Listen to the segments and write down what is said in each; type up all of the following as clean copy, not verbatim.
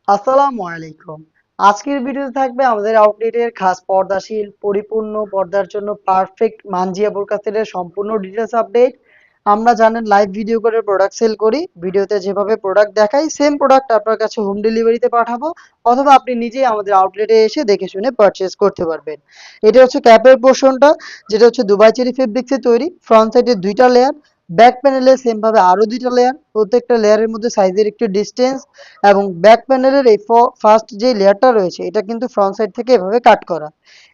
আসসালামু আলাইকুম। আজকের ভিডিওতে থাকবে আমাদের আউটলেটের খাস পর্দাশীল পরিপূর্ণ পর্দার জন্য পারফেক্ট মানজিয়া বোরকা সেটের সম্পূর্ণ ডিটেইলস আপডেট। আমরা জানেন লাইভ ভিডিও করে প্রোডাক্ট সেল করি। ভিডিওতে যেভাবে প্রোডাক্ট দেখাই সেম প্রোডাক্ট আপনার কাছে হোম ডেলিভারিতে পাঠাবো, অথবা আপনি নিজেই আমাদের আউটলেটে এসে দেখে শুনে পারচেজ করতে পারবেন। এটা হচ্ছে ক্যাপের পোর্শনটা, যেটা হচ্ছে দুবাই চেরি ফেব্রিক্সে তৈরি। ফ্রন্ট সাইডে 2টা লেয়ার, ব্যাক প্যানেলে সেম ভাবে আরো 2টা লেয়ার, প্রত্যেকটা লেয়ারের মধ্যে সাইজের একটু ডিসটেন্স। এবং ব্যাক প্যানেলের এই ফার্স্ট যে লেয়ারটা রয়েছে এটা কিন্তু ফ্রন্ট সাইড থেকে এভাবে কাট করা।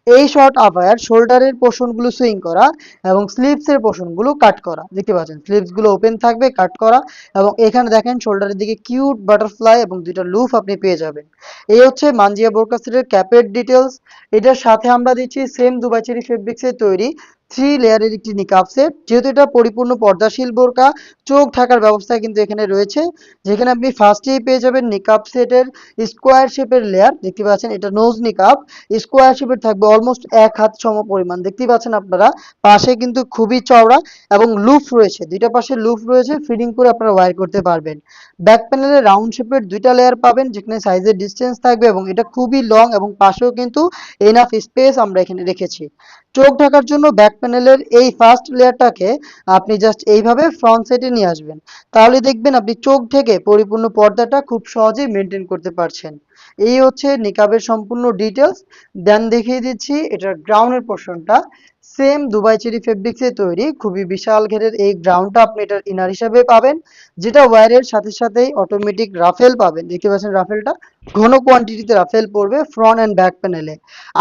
এই শর্ট আপায়ার শোল্ডারের পোর্শনগুলো সুইং করা এবং স্লিভসের পোর্শনগুলো কাট করা। দেখতে পাচ্ছেন স্লিভসগুলো ওপেন থাকবে, কাট করা। এবং এখানে দেখেন শোল্ডারের দিকে কিউট বাটারফ্লাই এবং 2টা লুফ আপনি পেয়ে যাবেন। এই হচ্ছে মানজিয়া বোরকা সেটের ক্যাপের ডিটেলস। এটার সাথে আমরা দিচ্ছি সেম দুবাই চেরি ফেব্রিক্সের তৈরি 3 লেয়ারের একটি নিকাব সেট। যেহেতু এটা পরিপূর্ণ পর্দাশীল বোরকা, চোখ ঢাকার ব্যবস্থা কিন্তু এখানে রয়েছে। যেখানে আপনি ফার্স্টেই পেয়ে যাবেন নিকাব সেটের স্কোয়ার শেপের লেয়ার। দেখতে পাচ্ছেন এটা নোজ নিকাব, স্কোয়ার শেপের থাকবে, অলমোস্ট 1 হাত সম পরিমাণ। দেখতেই পাচ্ছেন আপনারা, পাশে কিন্তু খুবই চওড়া এবং লুফ রয়েছে, 2টা পাশে লুফ রয়েছে, ফিটিং করে আপনারা ওয়্যার করতে পারবেন। ব্যাক প্যানেলে রাউন্ড শেপের 2টা লেয়ার পাবেন, যেখানে সাইজের ডিসটেন্স থাকবে এবং এটা খুবই লং এবং পাশেও কিন্তু এনাফ স্পেস আমরা এখানে রেখেছি। চোখ ঢাকার জন্য ব্যাক প্যানেলের এই ফার্স্ট লেয়ারটাকে আপনি জাস্ট এইভাবে ফ্রন্ট সাইডে নিয়ে আসবেন, তাহলে দেখবেন আপনি চোখ ঢেকে পরিপূর্ণ পর্দাটা খুব সহজেই মেনটেন করতে পারছেন। এই হচ্ছে নিকাবের সম্পূর্ণ ডিটেলস। দেন দেখিয়ে দিচ্ছি এটার গ্রাউন্ডের পোর্শনটা। সেম দুবাই চেরি ফেব্রিক্সে তৈরি খুবই বিশাল ঘেরের এই গ্রাউন্ডটা আপনি এটার ইনার হিসাবে পাবেন, যেটা ওয়্যারের সাথে সাথেই অটোমেটিক রাফেল পাবেন। দেখতে পাচ্ছেন রাফেলটা ঘন কোয়ান্টিটিতে রাফেল পড়বে ফ্রন্ট অ্যান্ড ব্যাক প্যানেলে।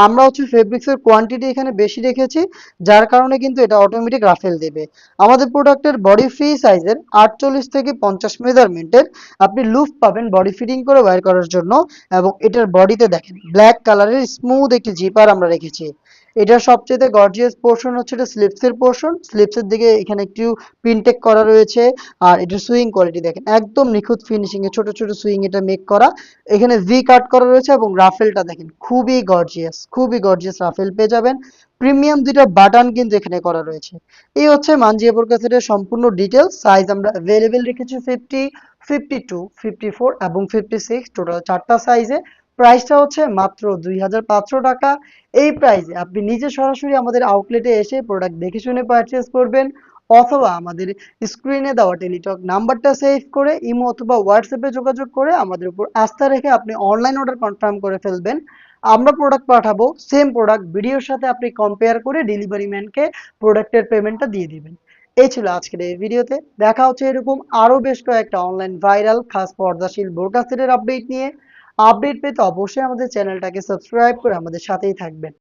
আমরা হচ্ছে ফেব্রিক্সের কোয়ান্টিটি এখানে বেশি রেখেছি, যার কারণে কিন্তু এটা অটোমেটিক রাফেল দেবে। আমাদের প্রোডাক্টের বডি ফ্রি সাইজের 48 থেকে 50 মেজারমেন্টের আপনি লুফ পাবেন বডি ফিটিং করে ওয়্যার করার জন্য। এবং এটার বডিতে দেখেন ব্ল্যাক কালারের স্মুথ একটি জিপার আমরা রেখেছি। এটার সবচেয়ে গর্জিয়াস পোর্শন হচ্ছে এটা স্লিপসের পোর্শন। স্লিপসের দিকে এখানে একটু পিনটেক করা রয়েছে। আর এটার সুইং কোয়ালিটি দেখেন একদম নিখুঁত ফিনিশিং এ ছোট ছোট সুইং এটা মেক করা। এখানে ভি কাট করা রয়েছে এবং রাফেলটা দেখেন খুবই গর্জিয়াস, খুবই গর্জিয়াস রাফেল পেয়ে যাবেন। প্রিমিয়াম 2টা বাটন কিন্তু এখানে করা রয়েছে। এই হচ্ছে মানজিয়া বোরকা সেটের সম্পূর্ণ ডিটেলস। সাইজ আমরা অ্যাভেলেবেল রেখেছি 50, 52, 54 এবং 56, টোটাল 4টা সাইজে। প্রাইসটা হচ্ছে মাত্র 2500 টাকা। এই প্রাইসে আপনি নিজে সরাসরি আমাদের আউটলেটে এসে প্রোডাক্ট দেখে শুনে পারচেজ করবেন, অথবা আমাদের স্ক্রিনে দেওয়া টেলিটক নাম্বারটা সেভ করে ইমো অথবা হোয়াটসঅ্যাপে যোগাযোগ করে আমাদের উপর আস্থা রেখে আপনি অনলাইন অর্ডার কনফার্ম করে ফেলবেন। আমরা প্রোডাক্ট পাঠাবো, সেম প্রোডাক্ট ভিডিওর সাথে আপনি কম্পেয়ার করে ডেলিভারি ম্যানকে প্রোডাক্টের পেমেন্টটা দিয়ে দিবেন। এই ছিল আজকের এই ভিডিওতে। দেখা হচ্ছে এরকম আরো বেশ কয়েকটা অনলাইন ভাইরাল খাস পর্দাশীল বোরকা সেটের আপডেট নিয়ে। আপডেট পেতে অবশ্যই আমাদের চ্যানেলটাকে সাবস্ক্রাইব করে আমাদের সাথেই থাকবেন।